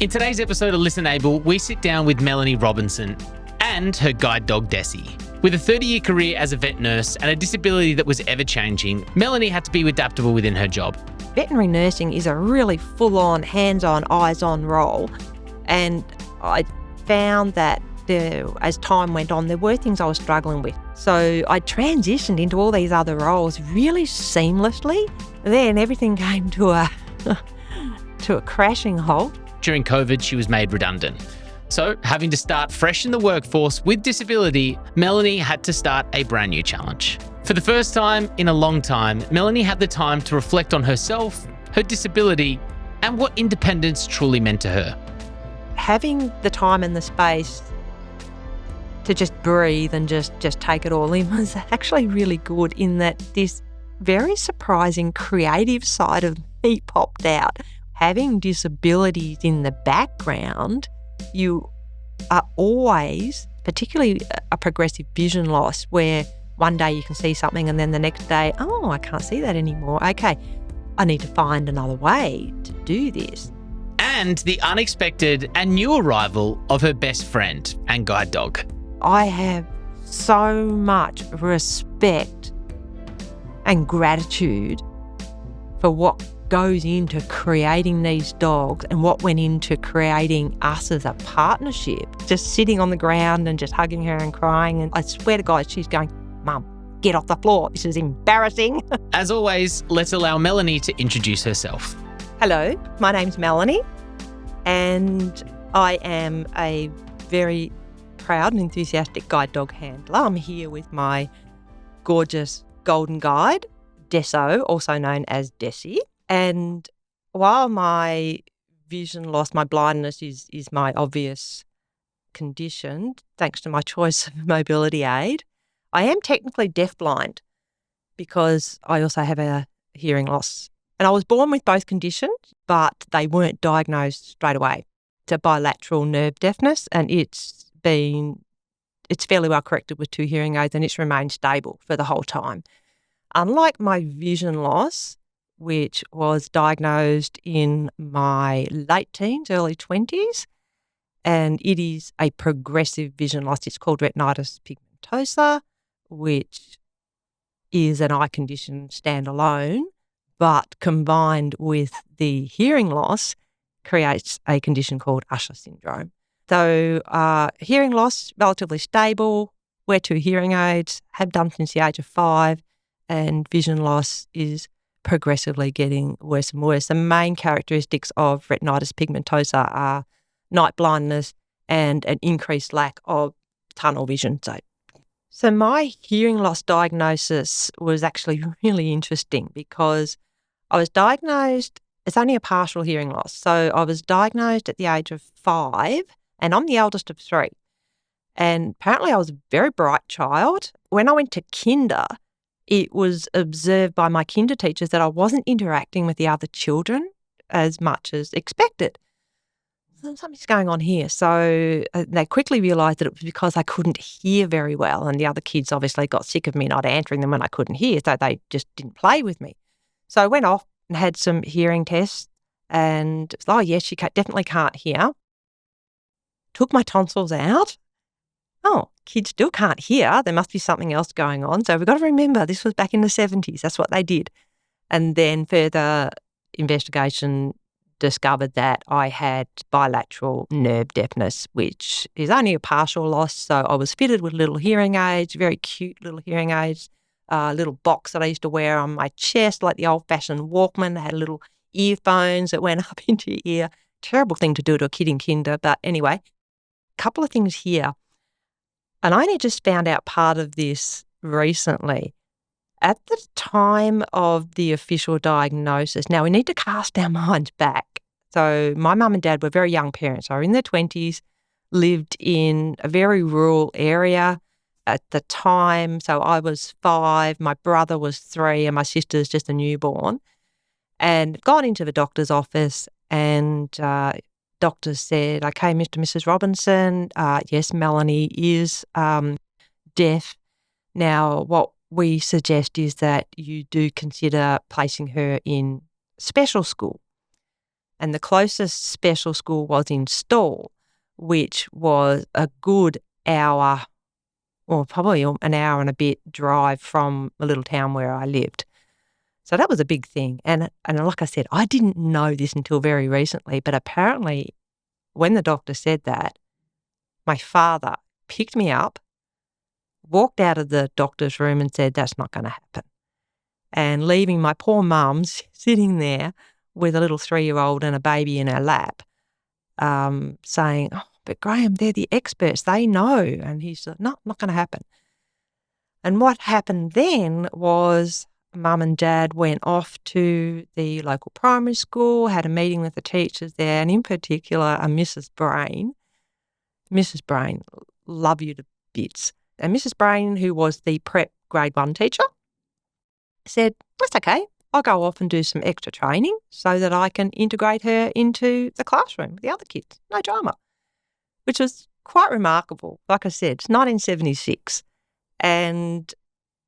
In today's episode of Listen Able, we sit down with Malaine Robinson and her guide dog Dessi. With a 30-year career as a vet nurse and a disability that was ever-changing, Malaine had to be adaptable within her job. Veterinary nursing is a really full-on, hands-on, eyes-on role, and I found that as time went on, there were things I was struggling with. So I transitioned into all these other roles really seamlessly. Then everything came to a crashing halt. During COVID, she was made redundant. So, having to start fresh in the workforce with disability, Malaine had to start a brand new challenge. For the first time in a long time, Malaine had the time to reflect on herself, her disability, and what independence truly meant to her. Having the time and the space to just breathe and just take it all in was actually really good, in that this very surprising creative side of me popped out. Having disabilities in the background, you are always, particularly a progressive vision loss, where one day you can see something and then the next day, oh, I can't see that anymore. Okay, I need to find another way to do this. And the unexpected and new arrival of her best friend and guide dog. I have so much respect and gratitude for what goes into creating these dogs and what went into creating us as a partnership. Just sitting on the ground and just hugging her and crying. And I swear to God, she's going, Mum, get off the floor. This is embarrassing. As always, let's allow Malaine to introduce herself. Hello, my name's Malaine, and I am a very proud and enthusiastic guide dog handler. I'm here with my gorgeous golden guide, Dessi, also known as Dessi. And while my vision loss, my blindness is my obvious condition, thanks to my choice of a mobility aid, I am technically deafblind because I also have a hearing loss. And I was born with both conditions, but they weren't diagnosed straight away. It's a bilateral nerve deafness, and it's fairly well corrected with 2 hearing aids, and it's remained stable for the whole time. Unlike my vision loss, which was diagnosed in my late teens, early 20s, and it is a progressive vision loss. It's called retinitis pigmentosa, which is an eye condition standalone, but combined with the hearing loss creates a condition called Usher syndrome. So hearing loss, relatively stable, wear 2 hearing aids, have done since the age of 5, and vision loss is progressively getting worse and worse. The main characteristics of retinitis pigmentosa are night blindness and an increased lack of tunnel vision. So my hearing loss diagnosis was actually really interesting because I was diagnosed, it's only a partial hearing loss. So I was diagnosed at the age of 5, and I'm the eldest of 3. And apparently I was a very bright child. When I went to kinder, it was observed by my kinder teachers that I wasn't interacting with the other children as much as expected. Something's going on here. So they quickly realised that it was because I couldn't hear very well, and the other kids obviously got sick of me not answering them when I couldn't hear, so they just didn't play with me. So I went off and had some hearing tests, and it was, oh yes, she definitely can't hear. Took my tonsils out. Oh, kids still can't hear. There must be something else going on. So we've got to remember this was back in the 70s. That's what they did. And then further investigation discovered that I had bilateral nerve deafness, which is only a partial loss. So I was fitted with little hearing aids, very cute little hearing aids, a little box that I used to wear on my chest, like the old-fashioned Walkman. They had little earphones that went up into your ear. Terrible thing to do to a kid in kinder. But anyway, a couple of things here. And I only just found out part of this recently. At the time of the official diagnosis, now we need to cast our minds back. So my mum and dad were very young parents. They were in their 20s, lived in a very rural area at the time. So I was 5, my brother was 3, and my sister was just a newborn. And gone into the doctor's office, and doctor said, okay, Mr. and Mrs. Robinson, yes, Malaine is deaf. Now, what we suggest is that you do consider placing her in special school. and the closest special school was in Stawell, which was a good hour, or probably an hour and a bit drive from a little town where I lived. So that was a big thing. And like I said, I didn't know this until very recently, but apparently when the doctor said that, my father picked me up, walked out of the doctor's room and said, that's not going to happen. And leaving my poor mum sitting there with a little 3-year-old and a baby in her lap, saying, oh, but Graham, they're the experts, they know. And he said, no, not going to happen. And what happened then was Mum and Dad went off to the local primary school, had a meeting with the teachers there, and in particular, a Mrs. Brain. Mrs. Brain, love you to bits. And Mrs. Brain, who was the prep grade 1 teacher, said, that's okay, I'll go off and do some extra training so that I can integrate her into the classroom with the other kids. No drama, which was quite remarkable. Like I said, it's 1976. And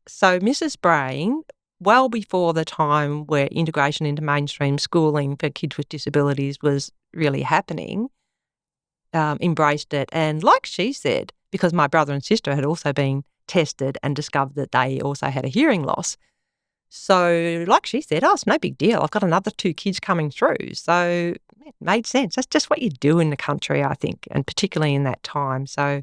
so Mrs. Brain, well before the time where integration into mainstream schooling for kids with disabilities was really happening, embraced it. And like she said, because my brother and sister had also been tested and discovered that they also had a hearing loss. So like she said, oh, it's no big deal. I've got another 2 kids coming through. So it made sense. That's just what you do in the country, I think, and particularly in that time. So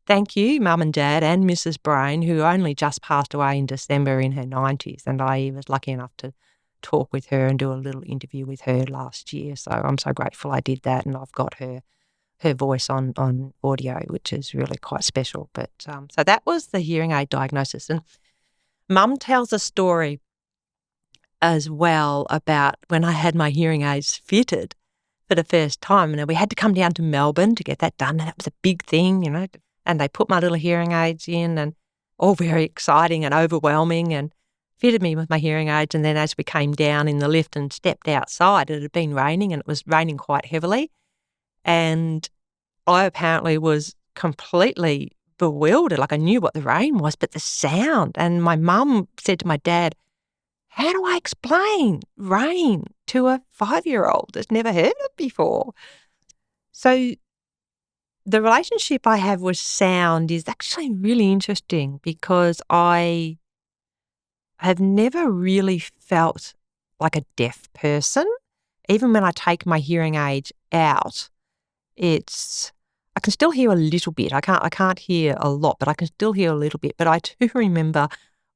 thank you, Mum and Dad and Mrs. Brain, who only just passed away in December in her 90s. And I was lucky enough to talk with her and do a little interview with her last year. So I'm so grateful I did that, and I've got her voice on audio, which is really quite special. But so that was the hearing aid diagnosis. And Mum tells a story as well about when I had my hearing aids fitted for the first time. And we had to come down to Melbourne to get that done. And that was a big thing, and they put my little hearing aids in, and all very exciting and overwhelming, and fitted me with my hearing aids. And then as we came down in the lift and stepped outside, it had been raining, and it was raining quite heavily. And I apparently was completely bewildered. Like, I knew what the rain was, but the sound. And my mum said to my dad, how do I explain rain to a 5-year-old that's never heard it before? So the relationship I have with sound is actually really interesting, because I have never really felt like a deaf person. Even when I take my hearing aid out, I can still hear a little bit. I can't hear a lot, but I can still hear a little bit. But I do remember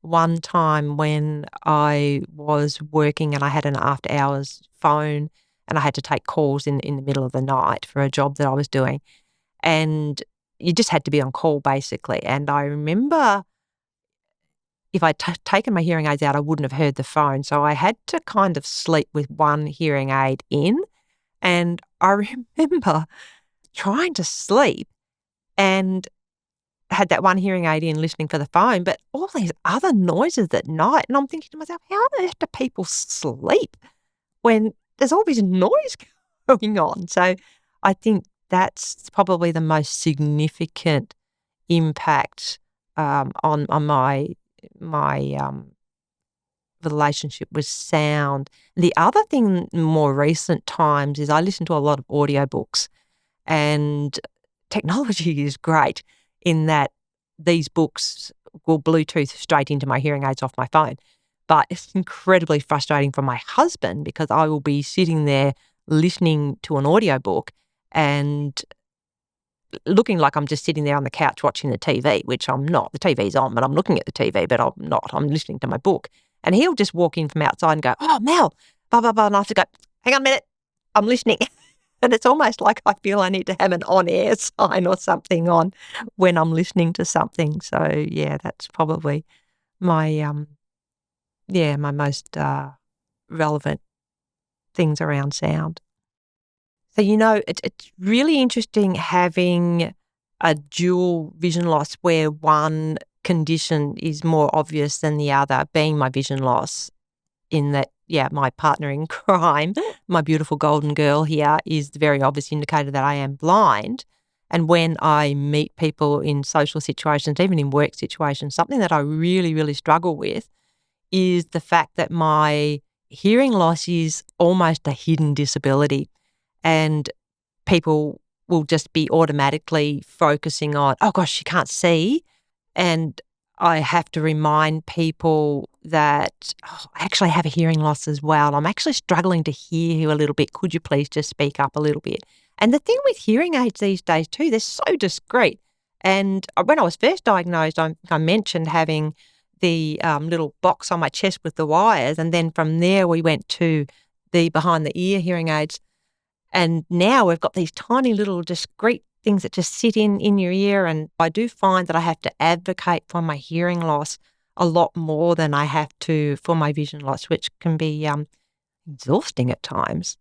one time when I was working and I had an after hours phone, and I had to take calls in the middle of the night for a job that I was doing. And you just had to be on call, basically. And I remember if I'd taken my hearing aids out, I wouldn't have heard the phone. So I had to kind of sleep with one hearing aid in. And I remember trying to sleep and had that one hearing aid in listening for the phone, but all these other noises at night. And I'm thinking to myself, how on earth do people sleep when there's all this noise going on? So I think that's probably the most significant impact on my relationship with sound. The other thing more recent times is I listen to a lot of audiobooks, and technology is great in that these books will Bluetooth straight into my hearing aids off my phone. But it's incredibly frustrating for my husband, because I will be sitting there listening to an audiobook and looking like I'm just sitting there on the couch watching the TV, which I'm not. The TV's on, but I'm looking at the TV, but I'm not. I'm listening to my book. And he'll just walk in from outside and go, oh, Mel, blah, blah, blah. And I have to go, hang on a minute, I'm listening. And it's almost like I feel I need to have an on-air sign or something on when I'm listening to something. So, yeah, that's probably my my most relevant things around sound. So, it's really interesting having a dual vision loss where one condition is more obvious than the other, being my vision loss, in that, my partner in crime, my beautiful golden girl here, is the very obvious indicator that I am blind. And when I meet people in social situations, even in work situations, something that I really, really struggle with is the fact that my hearing loss is almost a hidden disability, and people will just be automatically focusing on, oh gosh, she can't see. And I have to remind people that I actually have a hearing loss as well. I'm actually struggling to hear you a little bit. Could you please just speak up a little bit? And the thing with hearing aids these days too, they're so discreet. And when I was first diagnosed, I mentioned having the little box on my chest with the wires. And then from there, we went to the behind the ear hearing aids. And now we've got these tiny little discreet things that just sit in your ear. And I do find that I have to advocate for my hearing loss a lot more than I have to for my vision loss, which can be exhausting at times.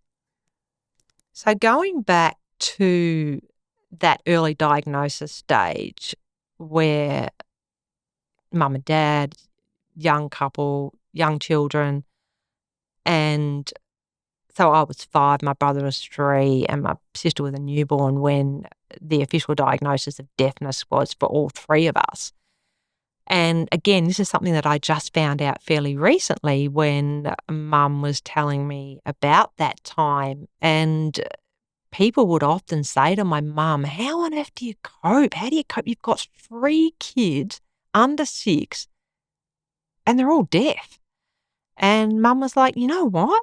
So going back to that early diagnosis stage where mum and dad, young couple, young children, and so I was 5, my brother was 3, and my sister was a newborn when the official diagnosis of deafness was for all 3 of us. And again, this is something that I just found out fairly recently when mum was telling me about that time. And people would often say to my mum, how on earth do you cope? How do you cope? You've got 3 kids under 6 and they're all deaf. And mum was like, you know what?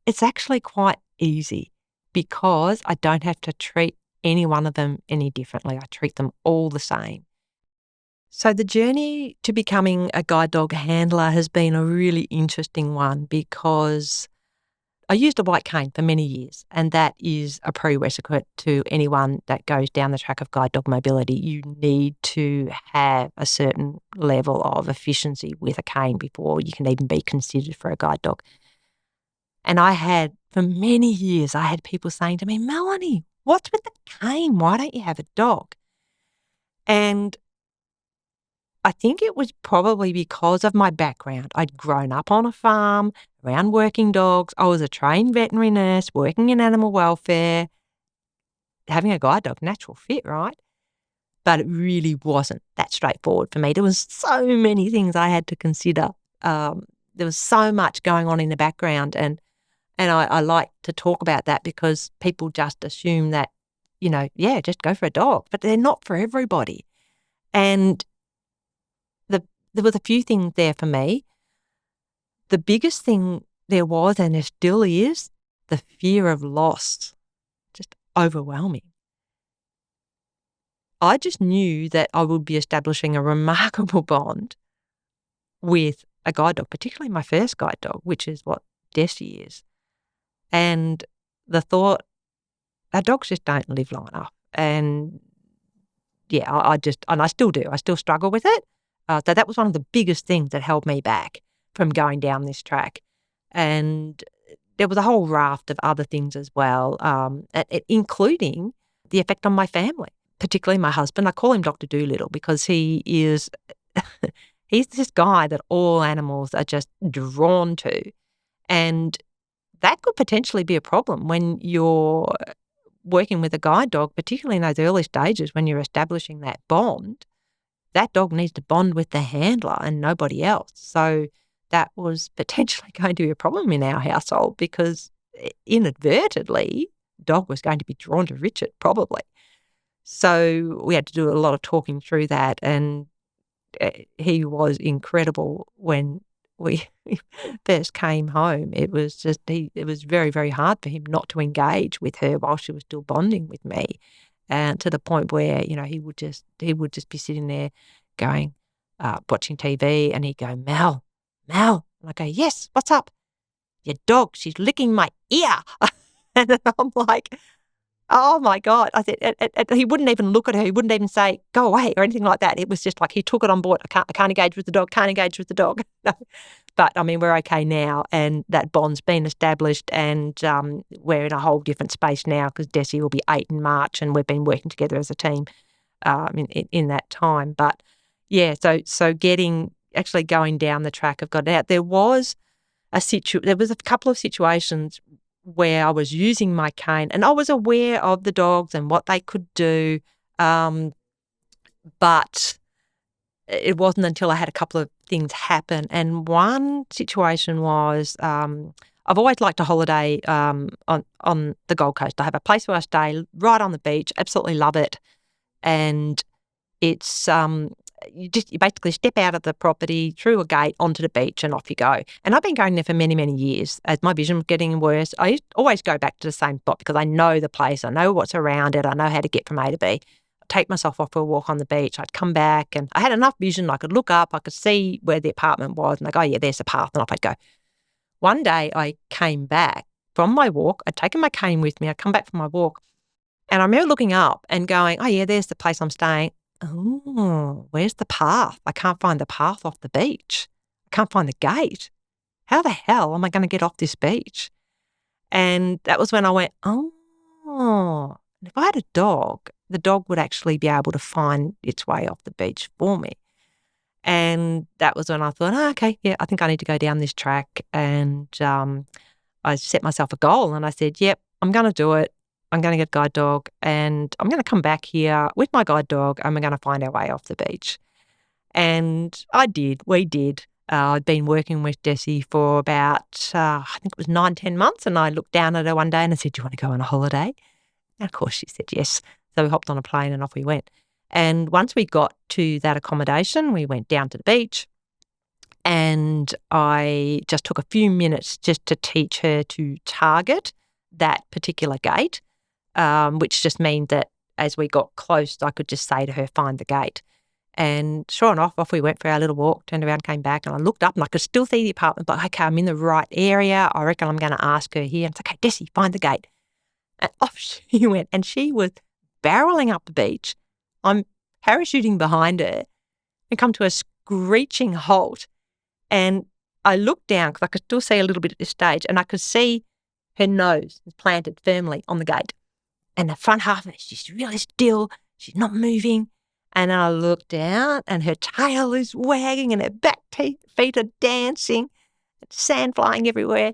It's actually quite easy because I don't have to treat any one of them any differently. I treat them all the same. So the journey to becoming a guide dog handler has been a really interesting one because I used a white cane for many years, and that is a prerequisite to anyone that goes down the track of guide dog mobility. You need to have a certain level of efficiency with a cane before you can even be considered for a guide dog. And for many years, I had people saying to me, Melanie, what's with the cane? Why don't you have a dog? And I think it was probably because of my background. I'd grown up on a farm, around working dogs. I was a trained veterinary nurse, working in animal welfare, having a guide dog, natural fit, right? But it really wasn't that straightforward for me. There was so many things I had to consider. There was so much going on in the background, and I like to talk about that because people just assume that, just go for a dog. But they're not for everybody. And there was a few things there for me. The biggest thing there was, and there still is, the fear of loss, just overwhelming. I just knew that I would be establishing a remarkable bond with a guide dog, particularly my first guide dog, which is what Dessi is. And the thought, our dogs just don't live long enough. And yeah, I still do. I still struggle with it. So that was one of the biggest things that held me back from going down this track. And there was a whole raft of other things as well, including the effect on my family, particularly my husband. I call him Dr. Doolittle because he's this guy that all animals are just drawn to. And that could potentially be a problem when you're working with a guide dog, particularly in those early stages when you're establishing that bond. That dog needs to bond with the handler and nobody else. So that was potentially going to be a problem in our household because inadvertently, the dog was going to be drawn to Richard, probably. So we had to do a lot of talking through that, and he was incredible when we first came home. It was it was very, very hard for him not to engage with her while she was still bonding with me. And to the point where, he would just be sitting there going, watching TV, and he'd go, Mel. And I go, yes, what's up? Your dog, she's licking my ear. And then I'm like, oh my God. I said, and he wouldn't even look at her. He wouldn't even say, go away or anything like that. It was just like he took it on board. I can't engage with the dog, can't engage with the dog. But I mean, we're okay now, and that bond's been established, and we're in a whole different space now because Dessi will be 8 in March, and we've been working together as a team in that time. But yeah, so actually going down the track of God out, there was a couple of situations where I was using my cane, and I was aware of the dogs and what they could do, but it wasn't until I had a couple of things happen. And one situation was I've always liked to holiday on the Gold Coast. I have a place where I stay right on the beach, absolutely love it. And it's you basically step out of the property through a gate onto the beach and off you go. And I've been going there for many, many years. As my vision was getting worse, I used to always go back to the same spot because I know the place, I know what's around it, I know how to get from A to B. I'd take myself off for a walk on the beach. I'd come back and I had enough vision. I could look up, I could see where the apartment was, and I go, oh yeah, there's the path, and off I'd go. One day I came back from my walk. I'd taken my cane with me. I'd come back from my walk, and I remember looking up and going, oh yeah, there's the place I'm staying. Oh, where's the path? I can't find the path off the beach. I can't find the gate. How the hell am I going to get off this beach? And that was when I went, oh, if I had a dog, the dog would actually be able to find its way off the beach for me. And that was when I thought, oh, okay, yeah, I think I need to go down this track. And I set myself a goal and I said, yep, I'm going to do it. I'm going to get a guide dog and I'm going to come back here with my guide dog and we're going to find our way off the beach. And I did. We did. I'd been working with Dessi for about, I think it was 9-10 months, and I looked down at her one day and I said, do you want to go on a holiday? And of course she said yes. So we hopped on a plane and off we went. And once we got to that accommodation, we went down to the beach and I just took a few minutes just to teach her to target that particular gate. Which just meant that as we got close, I could just say to her, find the gate. And sure enough, off we went for our little walk, turned around, came back, and I looked up and I could still see the apartment, but okay, I'm in the right area. I reckon I'm going to ask her here. And it's okay, Dessi, find the gate. And off she went, and she was barreling up the beach. I'm parachuting behind her and come to a screeching halt. And I looked down because I could still see a little bit at this stage, and I could see her nose planted firmly on the gate. And the front half of it, she's really still. She's not moving. And then I look down and her tail is wagging and her back feet are dancing. Sand flying everywhere.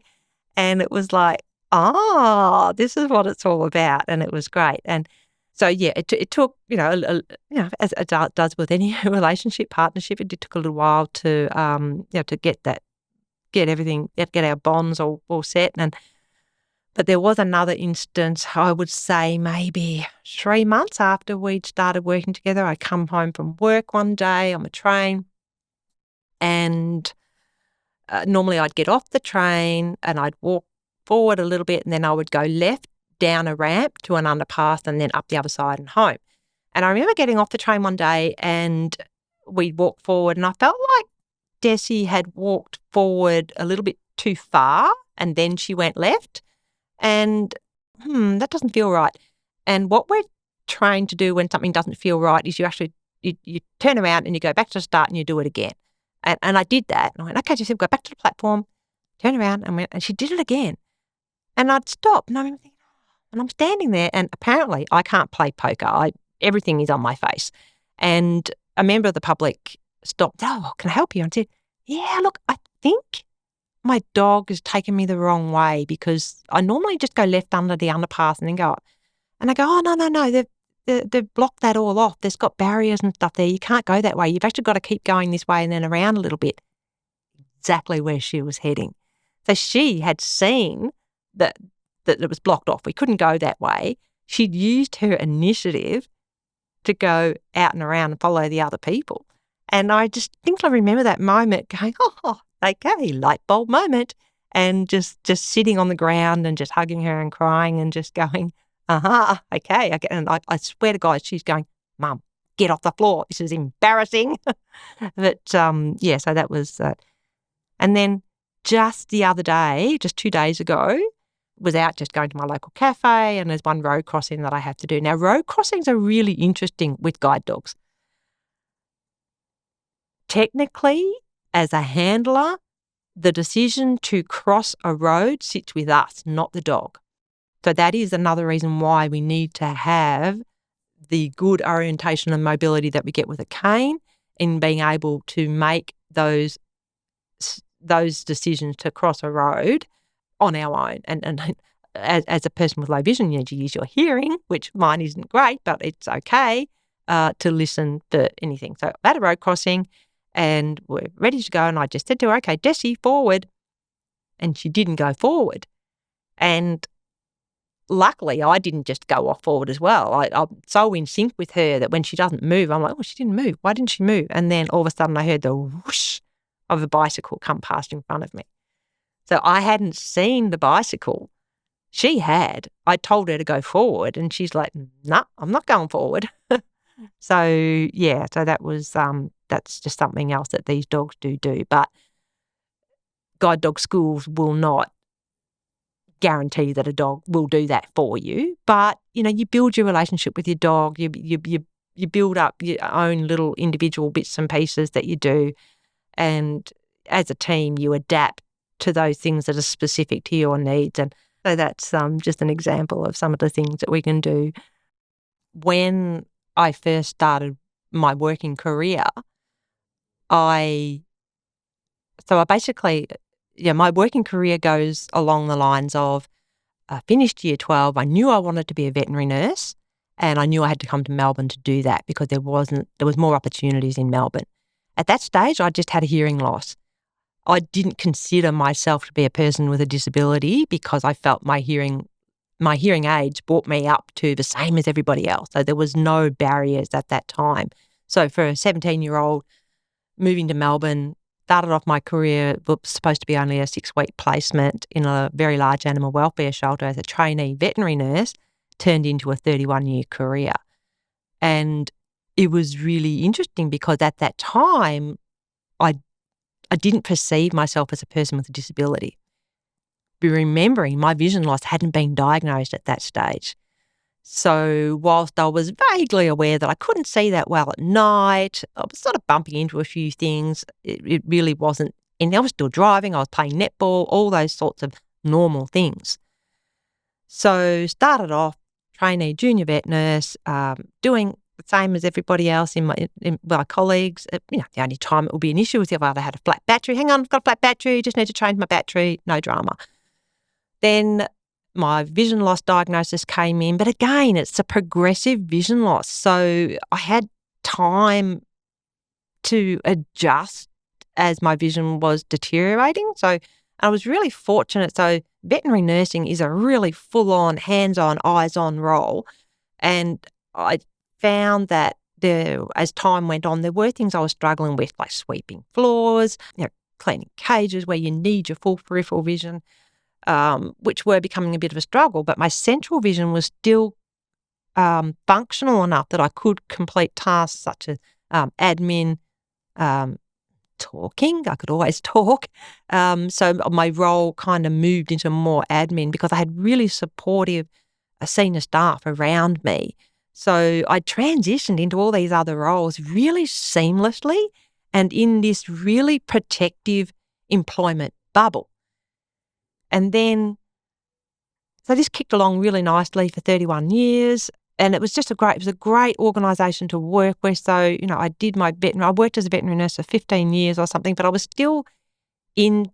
And it was like, oh, this is what it's all about. And it was great. And so, yeah, it took, as it does with any relationship, partnership, it took a little while to, to get everything, get our bonds all set. But there was another instance, I would say maybe 3 months after we'd started working together. I'd come home from work one day on the train and normally I'd get off the train and I'd walk forward a little bit and then I would go left down a ramp to an underpass and then up the other side and home. And I remember getting off the train one day and we'd walk forward and I felt like Dessi had walked forward a little bit too far and then she went left. And that doesn't feel right. And what we're trained to do when something doesn't feel right is you actually you turn around and you go back to the start and you do it again. And I did that. And I went, okay, Jessie, go back to the platform, turn around, and she did it again. And I'd stop, and I'm thinking, and I'm standing there, and apparently I can't play poker. Everything is on my face. And a member of the public stopped. Oh, can I help you? And I said, yeah, look, I think my dog has taken me the wrong way because I normally just go left under the underpass and then go up. And I go, oh, no, they've blocked that all off. There's got barriers and stuff there. You can't go that way. You've actually got to keep going this way and then around a little bit. Exactly where she was heading. So she had seen that it was blocked off. We couldn't go that way. She'd used her initiative to go out and around and follow the other people. And I just think I remember that moment going, oh, okay, light bulb moment, and just sitting on the ground and just hugging her and crying and just going, okay. And I swear to God, she's going, Mum, get off the floor. This is embarrassing. But, so that was, and then just the other day, just 2 days ago, was out just going to my local cafe and there's one road crossing that I have to do. Now, road crossings are really interesting with guide dogs. Technically, as a handler, the decision to cross a road sits with us, not the dog. So that is another reason why we need to have the good orientation and mobility that we get with a cane in being able to make those decisions to cross a road on our own. And as a person with low vision, you need to use your hearing, which mine isn't great, but it's okay to listen for anything. So at a road crossing, and we're ready to go. And I just said to her, okay, Dessi, forward. And she didn't go forward. And luckily, I didn't just go off forward as well. I'm so in sync with her that when she doesn't move, I'm like, oh, she didn't move. Why didn't she move? And then all of a sudden I heard the whoosh of a bicycle come past in front of me. So I hadn't seen the bicycle. She had. I told her to go forward and she's like, no, I'm not going forward. So, yeah, so that was, that's just something else that these dogs do. But guide dog schools will not guarantee that a dog will do that for you. But, you build your relationship with your dog. You build up your own little individual bits and pieces that you do. And as a team, you adapt to those things that are specific to your needs. And so that's just an example of some of the things that we can do. When I first started my working career, my working career goes along the lines of I finished year 12. I knew I wanted to be a veterinary nurse, and I knew I had to come to Melbourne to do that because there was more opportunities in Melbourne. At that stage, I just had a hearing loss. I didn't consider myself to be a person with a disability because I felt my hearing aids brought me up to the same as everybody else. So there was no barriers at that time. So for a 17-year-old moving to Melbourne, started off my career, was supposed to be only a 6-week placement in a very large animal welfare shelter as a trainee veterinary nurse, turned into a 31-year career. And it was really interesting because at that time, I didn't perceive myself as a person with a disability. But remembering my vision loss hadn't been diagnosed at that stage. So whilst I was vaguely aware that I couldn't see that well at night, I was sort of bumping into a few things. It really wasn't, and I was still driving, I was playing netball, all those sorts of normal things. So started off trainee junior vet nurse, doing the same as everybody else in my colleagues. The only time it would be an issue was if I had a flat battery. Hang on, I've got a flat battery, just need to change my battery, no drama. Then my vision loss diagnosis came in, but again, it's a progressive vision loss. So I had time to adjust as my vision was deteriorating. So I was really fortunate. So veterinary nursing is a really full-on, hands-on, eyes-on role. And I found that as time went on, there were things I was struggling with, like sweeping floors, cleaning cages where you need your full peripheral vision, which were becoming a bit of a struggle. But my central vision was still functional enough that I could complete tasks such as admin, talking. I could always talk. So my role kind of moved into more admin because I had really supportive senior staff around me. So I transitioned into all these other roles really seamlessly and in this really protective employment bubble. And then, so this kicked along really nicely for 31 years. And it was just a great organisation to work with. So, I worked as a veterinary nurse for 15 years or something, but I was still in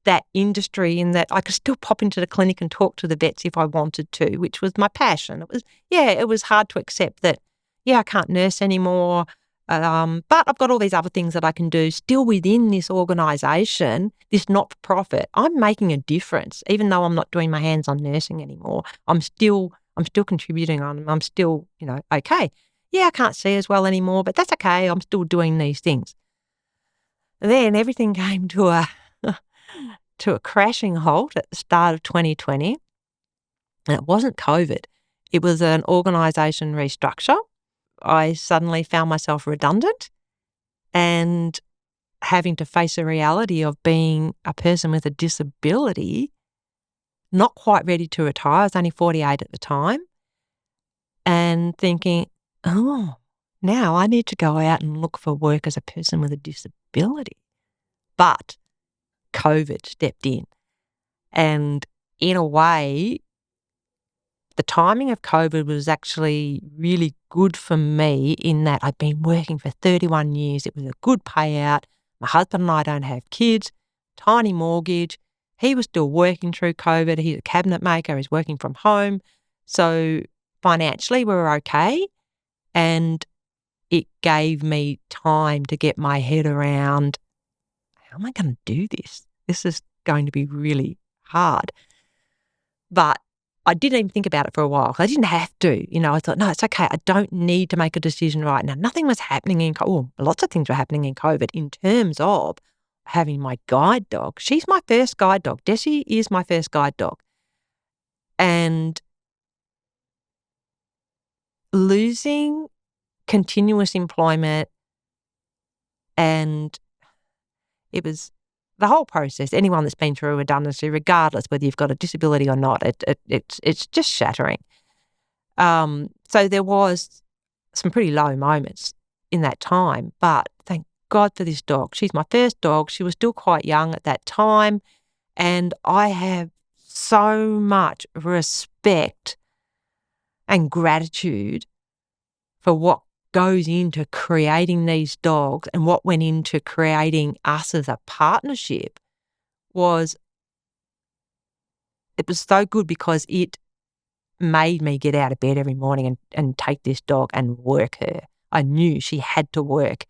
that industry in that I could still pop into the clinic and talk to the vets if I wanted to, which was my passion. It was hard to accept that, I can't nurse anymore. But I've got all these other things that I can do still within this organisation, this not-for-profit. I'm making a difference, even though I'm not doing my hands-on nursing anymore. I'm still contributing on. I'm still, okay. Yeah, I can't see as well anymore, but that's okay. I'm still doing these things. And then everything came to a crashing halt at the start of 2020. And it wasn't COVID. It was an organisation restructure. I suddenly found myself redundant and having to face a reality of being a person with a disability, not quite ready to retire. I was only 48 at the time, and thinking, now I need to go out and look for work as a person with a disability. But COVID stepped in, and in a way, the timing of COVID was actually really good for me in that I'd been working for 31 years. It was a good payout. My husband and I don't have kids, tiny mortgage. He was still working through COVID. He's a cabinet maker. He's working from home. So financially, we were okay. And it gave me time to get my head around, how am I going to do this? This is going to be really hard. But I didn't even think about it for a while. I didn't have to. I thought, no, it's okay. I don't need to make a decision right now. Nothing was happening in COVID. Well, lots of things were happening in COVID in terms of having my guide dog. She's my first guide dog. Dessi is my first guide dog. And losing continuous employment, and it was the whole process. Anyone that's been through a redundancy, regardless whether you've got a disability or not, it's just shattering. So there was some pretty low moments in that time, but thank God for this dog. She's my first dog. She was still quite young at that time, and I have so much respect and gratitude for what goes into creating these dogs and what went into creating us as a partnership. It was so good because it made me get out of bed every morning and take this dog and work her. I knew she had to work.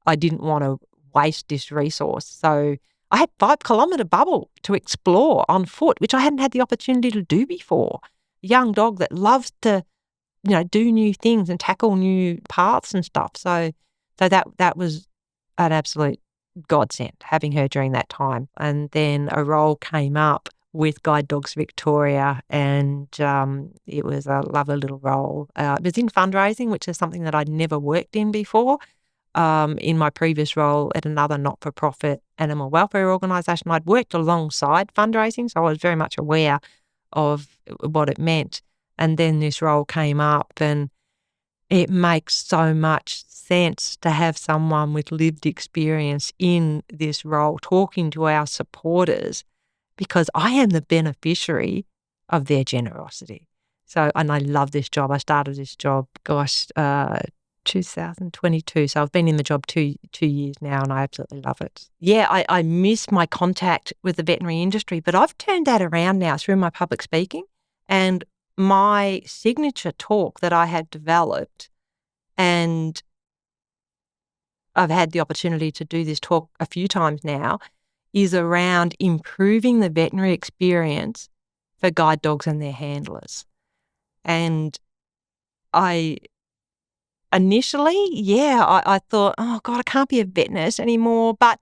I didn't want to waste this resource. So I had 5-kilometre bubble to explore on foot, which I hadn't had the opportunity to do before. A young dog that loves to, do new things and tackle new paths and stuff. So that was an absolute godsend, having her during that time. And then a role came up with Guide Dogs Victoria, and it was a lovely little role. It was in fundraising, which is something that I'd never worked in before. In my previous role at another not-for-profit animal welfare organisation, I'd worked alongside fundraising, so I was very much aware of what it meant. And then this role came up, and it makes so much sense to have someone with lived experience in this role talking to our supporters, because I am the beneficiary of their generosity. And I love this job. I started this job, 2022. So I've been in the job two years now, and I absolutely love it. Yeah, I miss my contact with the veterinary industry, but I've turned that around now through my public speaking and my signature talk that I have developed. And I've had the opportunity to do this talk a few times now, is around improving the veterinary experience for guide dogs and their handlers. And initially, I thought, oh God, I can't be a vet nurse anymore. But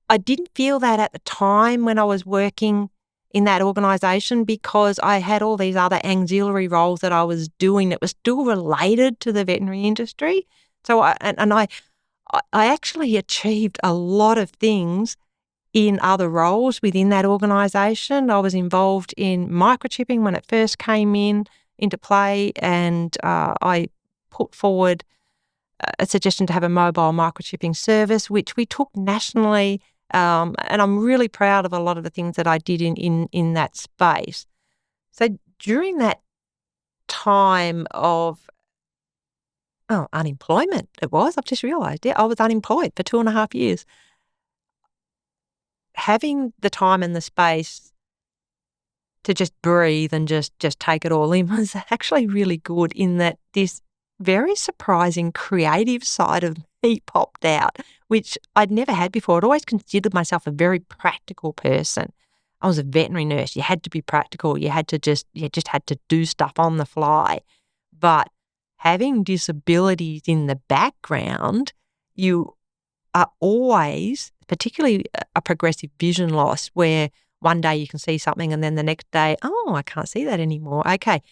I didn't feel that at the time when I was working in that organisation, because I had all these other auxiliary roles that I was doing that were still related to the veterinary industry. So I actually achieved a lot of things in other roles within that organisation. I was involved in microchipping when it first came into play, and I put forward a suggestion to have a mobile microchipping service, which we took nationally, and I'm really proud of a lot of the things that I did in that space. So during that time of unemployment, I've just realised, I was unemployed for 2.5 years. Having the time and the space to just breathe and just take it all in was actually really good, in that this very surprising creative side of me popped out, which I'd never had before. I'd always considered myself a very practical person. I was a veterinary nurse. You had to be practical. You just had to do stuff on the fly. But having disabilities in the background, you are always, particularly a progressive vision loss, where one day you can see something and then the next day, oh, I can't see that anymore. Okay,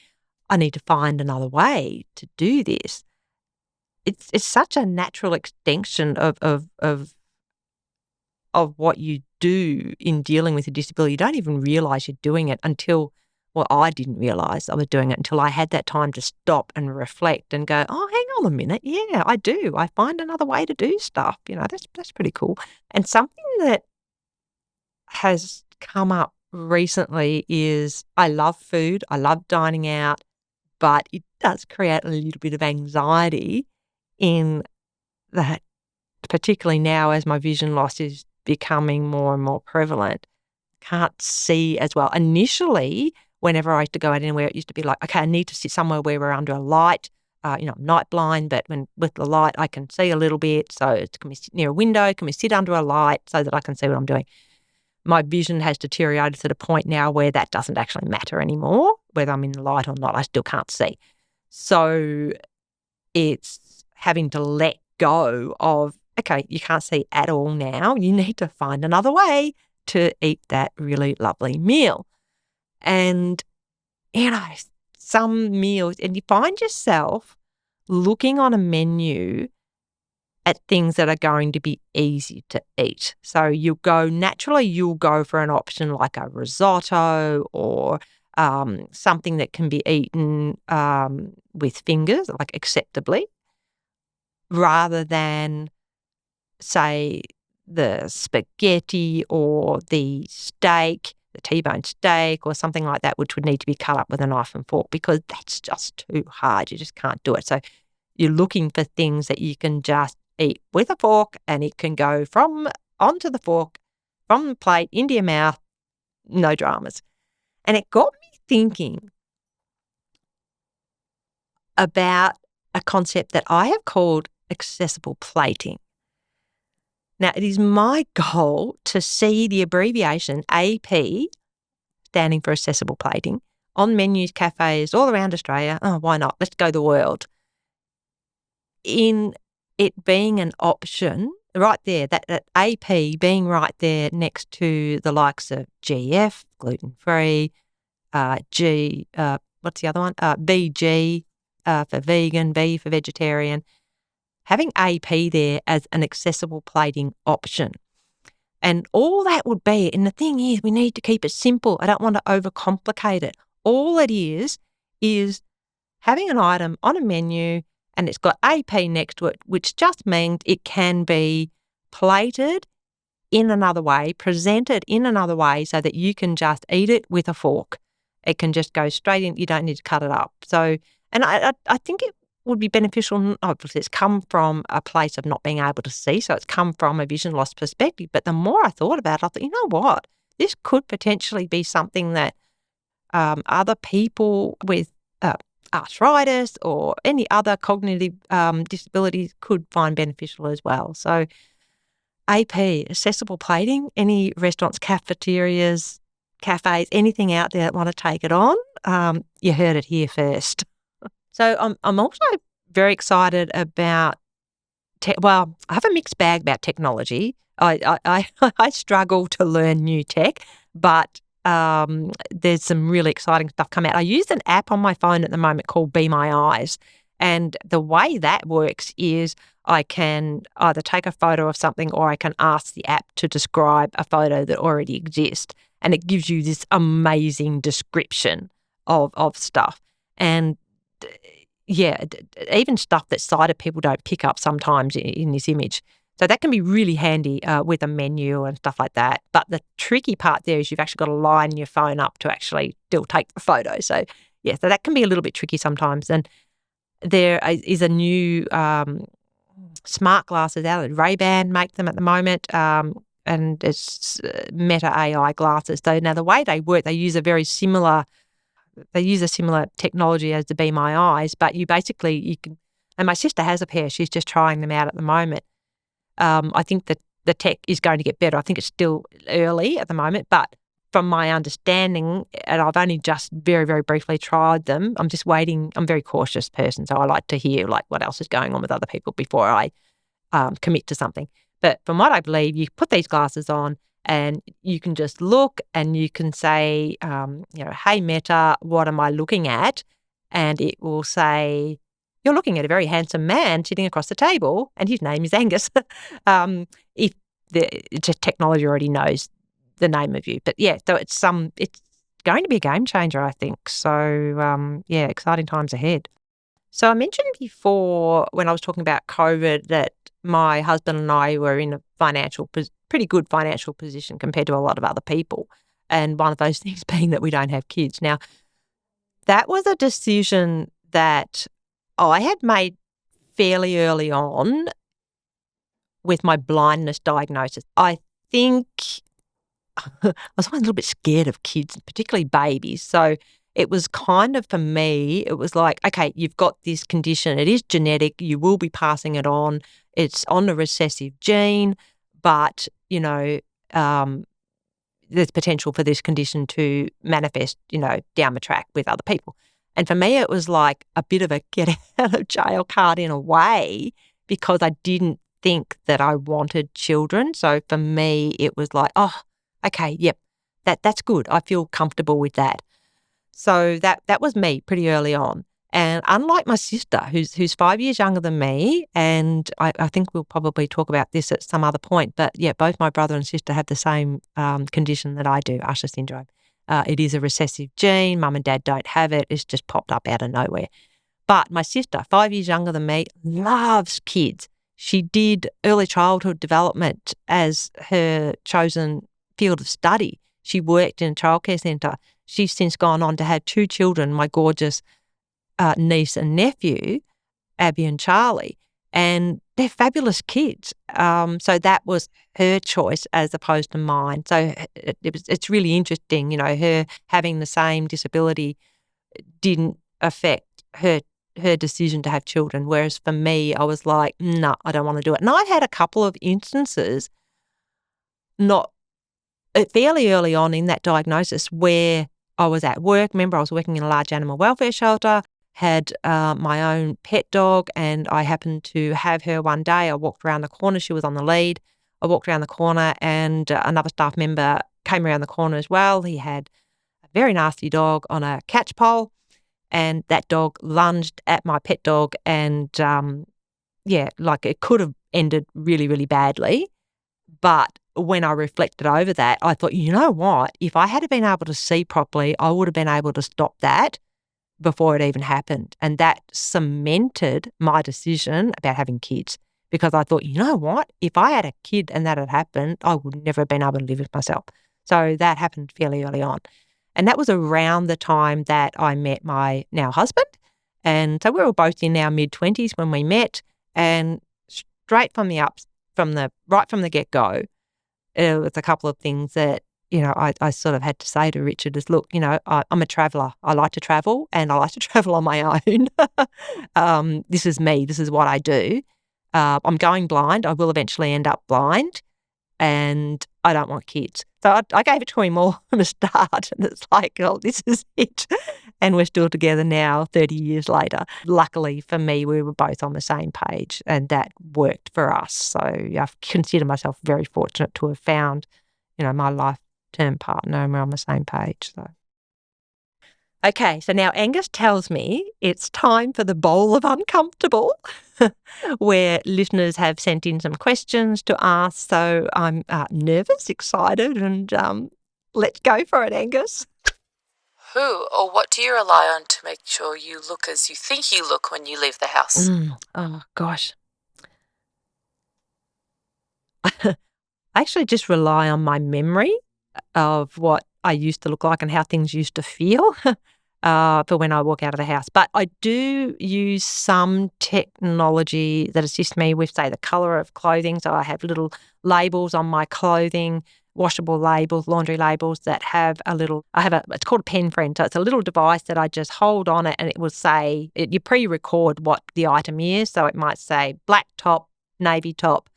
I need to find another way to do this. It's such a natural extension of what you do in dealing with a disability. You don't even realise you're doing it until, well, I didn't realise I was doing it until I had that time to stop and reflect and go, oh, hang on a minute. Yeah, I do. I find another way to do stuff. That's pretty cool. And something that has come up recently is I love food. I love dining out, but it does create a little bit of anxiety in that, particularly now as my vision loss is becoming more and more prevalent. Can't see as well. Initially, whenever I used to go out anywhere, it used to be like, okay, I need to sit somewhere where we're under a light I'm night blind, but when with the light I can see a little bit. So it can be sit near a window, can we sit under a light so that I can see what I'm doing. My vision has deteriorated to the point now where that doesn't actually matter anymore, whether I'm in the light or not. I still can't see. So it's having to let go of, okay, you can't see at all now. You need to find another way to eat that really lovely meal. And, some meals, and you find yourself looking on a menu at things that are going to be easy to eat. So you'll go for an option like a risotto or something that can be eaten with fingers, like acceptably, rather than, say, the spaghetti or the steak, the T-bone steak or something like that, which would need to be cut up with a knife and fork because that's just too hard. You just can't do it. So you're looking for things that you can just eat with a fork and it can go from onto the fork, from the plate, into your mouth, no dramas. And it got me thinking about a concept that I have called accessible plating. Now, it is my goal to see the abbreviation AP, standing for accessible plating, on menus, cafes all around Australia. Oh, why not? Let's go the world. In it being an option right there, that AP being right there next to the likes of GF, gluten-free, what's the other one? VG for vegan, V for vegetarian. Having AP there as an accessible plating option. And all that would be, and the thing is, we need to keep it simple. I don't want to overcomplicate it. All it is having an item on a menu and it's got AP next to it, which just means it can be plated in another way, presented in another way so that you can just eat it with a fork. It can just go straight in. You don't need to cut it up. So, and I think it would be beneficial. Obviously, it's come from a place of not being able to see, so it's come from a vision loss perspective. But the more I thought about it, I thought, you know what? This could potentially be something that other people with arthritis or any other cognitive disabilities could find beneficial as well. So AP, accessible plating, any restaurants, cafeterias, cafes, anything out there that want to take it on, you heard it here first. So I'm also very excited about, I have a mixed bag about technology. I struggle to learn new tech, but there's some really exciting stuff come out. I use an app on my phone at the moment called Be My Eyes. And the way that works is I can either take a photo of something or I can ask the app to describe a photo that already exists. And it gives you this amazing description of stuff. And even stuff that sighted people don't pick up sometimes in this image. So that can be really handy with a menu and stuff like that. But the tricky part there is you've actually got to line your phone up to actually still take the photo. So, so that can be a little bit tricky sometimes. And there is a new smart glasses out there. Ray-Ban make them at the moment, and it's Meta AI glasses. So now the way they work, they use a similar technology as the Be My Eyes, but you can, and my sister has a pair. She's just trying them out at the moment. I think that the tech is going to get better. I think it's still early at the moment, but from my understanding, and I've only just very, very briefly tried them, I'm just waiting. I'm a very cautious person, so I like to hear what else is going on with other people before I commit to something. But from what I believe, you put these glasses on and you can just look and you can say, hey, Meta, what am I looking at? And it will say, you're looking at a very handsome man sitting across the table and his name is Angus. If the technology already knows the name of you. But so it's going to be a game changer, I think. So, exciting times ahead. So I mentioned before when I was talking about COVID that my husband and I were in a pretty good financial position compared to a lot of other people. And one of those things being that we don't have kids. Now, that was a decision that I had made fairly early on with my blindness diagnosis. I think I was always a little bit scared of kids, particularly babies. So it was kind of, for me, it was like, okay, you've got this condition. It is genetic. You will be passing it on. It's on the recessive gene, but, there's potential for this condition to manifest, down the track with other people. And for me, it was like a bit of a get out of jail card in a way, because I didn't think that I wanted children. So for me, it was like, oh, okay, yep, that's good. I feel comfortable with that. So that was me pretty early on. And unlike my sister, who's 5 years younger than me, and I think we'll probably talk about this at some other point, but yeah, both my brother and sister have the same condition that I do, Usher syndrome. It is a recessive gene. Mum and dad don't have it. It's just popped up out of nowhere. But my sister, 5 years younger than me, loves kids. She did early childhood development as her chosen field of study. She worked in a childcare centre. She's since gone on to have 2 children, my gorgeous niece and nephew, Abby and Charlie, and they're fabulous kids. So that was her choice as opposed to mine. So it's really interesting, her having the same disability didn't affect her decision to have children, whereas for me, I was like, no, I don't want to do it. And I had a couple of instances, not fairly early on in that diagnosis, where I was at work. Remember, I was working in a large animal welfare shelter, had my own pet dog, and I happened to have her one day. I walked around the corner. She was on the lead. I walked around the corner, and another staff member came around the corner as well. He had a very nasty dog on a catch pole, and that dog lunged at my pet dog, and like it could have ended really, really badly. But when I reflected over that, I thought, you know what? If I had been able to see properly, I would have been able to stop that before it even happened. And that cemented my decision about having kids, because I thought, you know what? If I had a kid and that had happened, I would never have been able to live with myself. So that happened fairly early on. And that was around the time that I met my now husband. And so we were both in our mid-20s when we met, and straight from right from the get-go, it was a couple of things that, I sort of had to say to Richard is, look, I'm a traveller. I like to travel, and I like to travel on my own. This is me. This is what I do. I'm going blind. I will eventually end up blind, and I don't want kids. So I gave it to him all from the start, and it's like, oh, this is it. And we're still together now, 30 years later. Luckily for me, we were both on the same page, and that worked for us. So I consider myself very fortunate to have found, my life-term partner, and we're on the same page. So. Okay, so now Angus tells me it's time for the bowl of uncomfortable, where listeners have sent in some questions to ask. So I'm nervous, excited, and let's go for it, Angus. Who or what do you rely on to make sure you look as you think you look when you leave the house? Oh, gosh. I actually just rely on my memory of what I used to look like and how things used to feel for when I walk out of the house. But I do use some technology that assists me with, say, the colour of clothing. So I have little labels on my clothing, washable labels, laundry labels that have it's called a pen friend. So it's a little device that I just hold on it, and it will say, you pre-record what the item is. So it might say black top, navy top,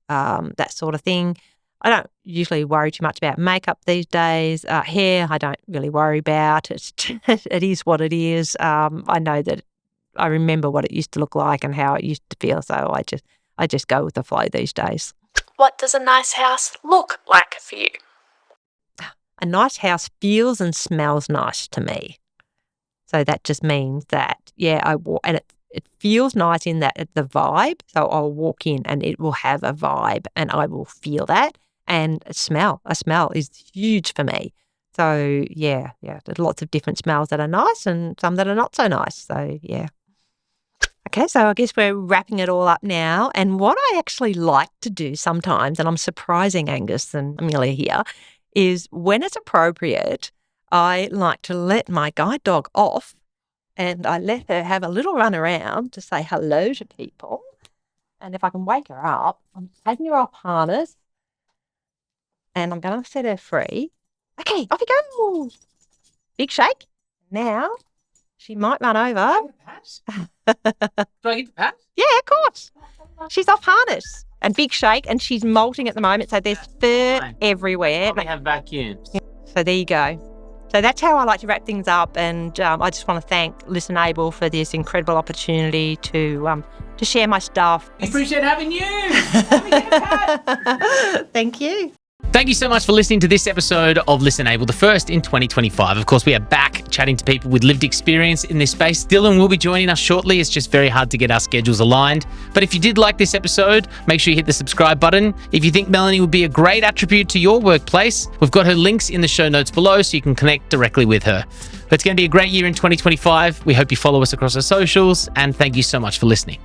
that sort of thing. I don't usually worry too much about makeup these days. Hair, I don't really worry about. It is what it is. I know that I remember what it used to look like and how it used to feel. So I just go with the flow these days. What does a nice house look like for you? A nice house feels and smells nice to me. So that just means that, I walk, and it feels nice in that the vibe. So I'll walk in and it will have a vibe, and I will feel that. And a smell is huge for me. So there's lots of different smells that are nice and some that are not so nice. So yeah. Okay, so I guess we're wrapping it all up now. And what I actually like to do sometimes, and I'm surprising Angus and Amelia here, is when it's appropriate, I like to let my guide dog off, and I let her have a little run around to say hello to people. And if I can wake her up, I'm taking her off harness, and I'm going to set her free. Okay, off you go. Big shake. Now she might run over. Do I get the pat? Yeah, of course. She's off harness and big shake, and she's molting at the moment. So there's fur everywhere. We have vacuums. So there you go. So that's how I like to wrap things up. And I just want to thank Listen Able for this incredible opportunity to share my stuff. We appreciate having you. Thank you. Thank you so much for listening to this episode of Listen Able, the first in 2025. Of course, we are back chatting to people with lived experience in this space. Dylan will be joining us shortly. It's just very hard to get our schedules aligned. But if you did like this episode, make sure you hit the subscribe button. If you think Melanie would be a great attribute to your workplace, we've got her links in the show notes below so you can connect directly with her. But it's going to be a great year in 2025. We hope you follow us across our socials, and thank you so much for listening.